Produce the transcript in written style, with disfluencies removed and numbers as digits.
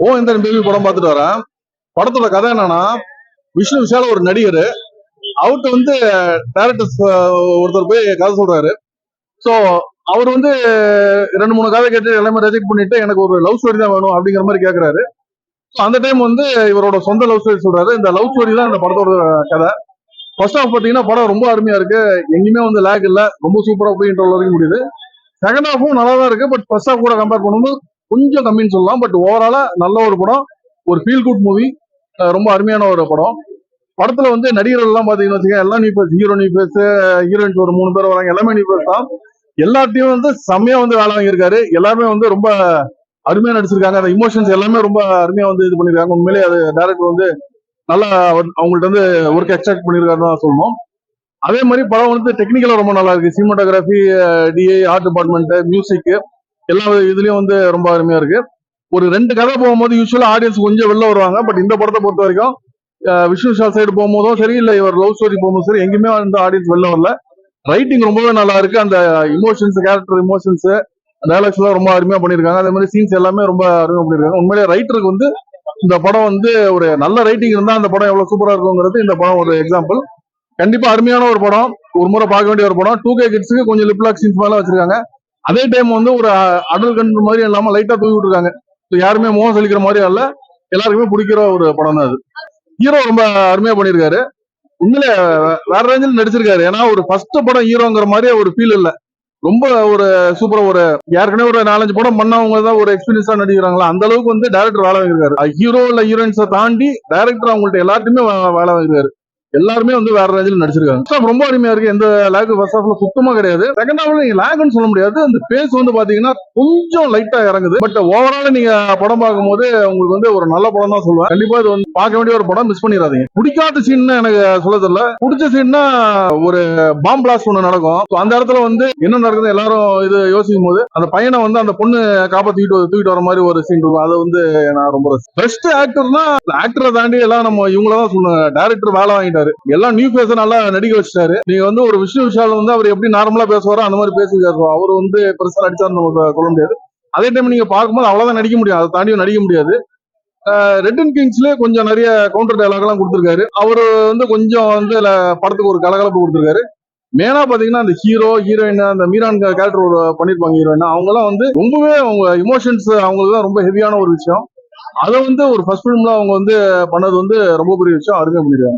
ஓ இந்த பேபி படம் பார்த்துட்டு வரேன். படத்தோட கதை என்னன்னா, விஷ்ணு விஷால் ஒரு நடிகர். அவர்கிட்ட வந்து டைரக்டர்ஸ் ஒருத்தர் போய் கதை சொல்றாரு. ஸோ அவர் வந்து 2-3 கதை கேட்டு எல்லாமே ரிஜெக்ட் பண்ணிட்டு எனக்கு ஒரு லவ் ஸ்டோரி தான் வேணும் அப்படிங்கிற மாதிரி கேட்கறாரு. அந்த டைம் வந்து இவரோட சொந்த லவ் ஸ்டோரி சொல்றாரு. இந்த லவ் ஸ்டோரி தான் இந்த படத்தோட கதை. ஃபர்ஸ்ட் ஹாஃப் பாத்தீங்கன்னா படம் ரொம்ப அருமையா இருக்கு. எங்கேயுமே வந்து லேக் இல்ல, ரொம்ப சூப்பரா போய் இன்டர்வல் வரைக்கும் முடியுது. செகண்ட் ஹாஃபும் நல்லா தான் இருக்கு. பட் ஃபர்ஸ்ட் ஹாஃப் கூட கம்பேர் பண்ணும்போது கொஞ்சம் கம்மின்னு சொல்லலாம். பட் ஓவராலா நல்ல ஒரு படம், ஒரு ஃபீல் குட் மூவி, ரொம்ப அருமையான ஒரு படம். படத்துல வந்து நடிகர்கள் எல்லாம் பாத்தீங்கன்னு வச்சுக்கோங்க, எல்லாம் new face, hero new face, heroines ஒரு 3 பேர் வராங்க, எல்லாமே நியூ ஃபேஸ் தான். எல்லாத்தையும் வந்து செம்மையா வந்து வேலை வாங்கியிருக்காரு. எல்லாருமே வந்து ரொம்ப அருமையா நடிச்சிருக்காங்க. அந்த இமோஷன்ஸ் எல்லாமே ரொம்ப அருமையா வந்து இது பண்ணிருக்காங்க. உண்மையிலேயே அது டைரக்டர் வந்து நல்லா அவங்கள்ட்ட வந்து ஒர்க் எக்ஸ்ட்ராக்ட் பண்ணிருக்காருன்னு தான் சொல்லணும். அதே மாதிரி படம் வந்து டெக்னிக்கலா ரொம்ப நல்லா இருக்கு. Cinematography, DI, art department, music, எல்லா இதுலயும் வந்து ரொம்ப அருமையா இருக்கு. ஒரு 2 கதை போகும்போது யூஸ்வலா ஆடியன்ஸ் கொஞ்சம் வெளில வருவாங்க. பட் இந்த படத்தை பொறுத்த வரைக்கும் விஷ்ணு விஷால் சைடு போகும்போதும் சரி, இல்ல இவர் லவ் ஸ்டோரி போகும்போது சரி, எங்கேயுமே வந்து ஆடியன்ஸ் வெளில வரல. ரைட்டிங் ரொம்பவே நல்லா இருக்கு. அந்த இமோஷன்ஸ், கேரக்டர் இமோஷன்ஸ், டைலாக்ஸ் எல்லாம் ரொம்ப அருமையா பண்ணிருக்காங்க. அதே மாதிரி சீன்ஸ் எல்லாமே ரொம்ப அருமையா பண்ணிருக்காங்க. உண்மையிலேயே ரைட்டருக்கு வந்து இந்த படம் வந்து ஒரு நல்ல ரைட்டிங் இருந்தா அந்த படம் எவ்வளவு சூப்பரா இருக்குங்கிறது இந்த படம் ஒரு எக்ஸாம்பிள். கண்டிப்பா அருமையான ஒரு படம், ஒரு முறை பார்க்க வேண்டிய ஒரு படம். 2K கிட்ஸுக்கு கொஞ்சம் லிப்லாக் சீன்ஸ் மேல வச்சிருக்காங்க. அதே டைம் வந்து ஒரு அடல் கண்ட்ரோல் மாதிரி இல்லாம லைட்டா தூவி விட்டுருக்காங்க. யாருமே முகம் சலிக்கிற மாதிரி அல்ல, எல்லாருக்குமே பிடிக்கிற ஒரு படம் தான் அது. ஹீரோ ரொம்ப அருமையா பண்ணிருக்காரு. உண்மையில வேற ரேஞ்சில் நடிச்சிருக்காரு. ஏன்னா ஒரு ஃபர்ஸ்ட் படம் ஹீரோங்கிற மாதிரி ஒரு ஃபீல் இல்ல. ரொம்ப ஒரு சூப்பரா ஒரு ஏற்கனவே ஒரு 4-5 படம் பண்ணவங்க தான் ஒரு எக்ஸ்பீரியன்ஸா நடிக்கிறாங்களா, அந்த அளவுக்கு வந்து டைரக்டர் வேலை வாங்கியிருக்காரு. ஹீரோ இல்ல ஹீரோயின்ஸை தாண்டி டைரக்டர் அவங்கள்ட்ட எல்லாத்தையுமே வேலை வாங்கியிருக்காரு. எல்லாருமே வந்து வேற ரேஞ்சில் நடிச்சிருக்காங்க. ரொம்ப அருமையா இருக்கு. எந்த லேக் ஃபர்ஸ்ட் ஹாஃப்ல சுத்தமா கிடையாது. செகண்ட் ஹாஃப்ல நீங்க லேக்னு சொல்ல முடியாது. அந்த பேஸ் வந்து பாத்தீங்கன்னா கொஞ்சம் லைட்டா இறங்குது. பட் ஓவரால நீங்க படம் பார்க்கும்போது உங்களுக்கு வந்து ஒரு நல்ல படம் தான் சொல்லுவேன். கண்டிப்பா இது வந்து பார்க்க வேண்டிய ஒரு படம், மிஸ் பண்ணிடாதீங்க. பிடிக்காத சீன் எனக்கு சொல்ல தெரியல. பிடிச்ச சீன்னா ஒரு பாம் பிளாஸ்ட் ஒண்ணு நடக்கும். அந்த இடத்துல வந்து என்ன நடக்குது எல்லாரும் இது யோசிக்கும் போது அந்த பையனை வந்து அந்த பொண்ணு தூக்கிட்டு வர மாதிரி ஒரு சீன் இருக்கும். அது வந்து நான் ரொம்ப பெஸ்ட் ஆக்டர்னா ஆக்டரை தாண்டி எல்லாம் நம்ம இவங்களதான் சொல்லணும். டைரக்டர் வேலை வாங்கிட்டாரு. எல்லாம் நியூ ஃபேஸ் நல்லா நடிக்க வச்சுட்டாரு. நீங்க வந்து ஒரு விஷ்ணு விஷால் வந்து அவர் எப்படி நார்மலா பேசுவாரோ அந்த மாதிரி பேசுவாரு. அவர் வந்து பெருசா நடிச்சாருன்னு நமக்கு சொல்ல முடியாது. அதே டைம் நீங்க பார்க்கும்போது அவ்வளவுதான் நடிக்க முடியும், அதை தாண்டி நடிக்க முடியாது. ரெட் அண்ட் கிங்ஸ்ல கொஞ்சம் நிறைய கவுண்டர் டயலாக் எல்லாம் கொடுத்திருக்காரு. அவரு வந்து கொஞ்சம் வந்து படத்துக்கு ஒரு கலகலப்பு கொடுத்திருக்காரு. மேனா பாத்தீங்கன்னா அந்த ஹீரோ ஹீரோயின், அந்த மீரான் கேரக்டர் ஒரு பண்ணிருப்பாங்க ஹீரோயின், அவங்க எல்லாம் வந்து ரொம்பவே அவங்க இமோஷன்ஸ் அவங்களுக்கு தான் ரொம்ப ஹெவியான ஒரு விஷயம். அதை வந்து ஒரு ஃபர்ஸ்ட் ஃபிலிம்ல அவங்க வந்து பண்ணது வந்து ரொம்ப பெரிய விஷயம். அருமையா பண்ணிருக்காங்க.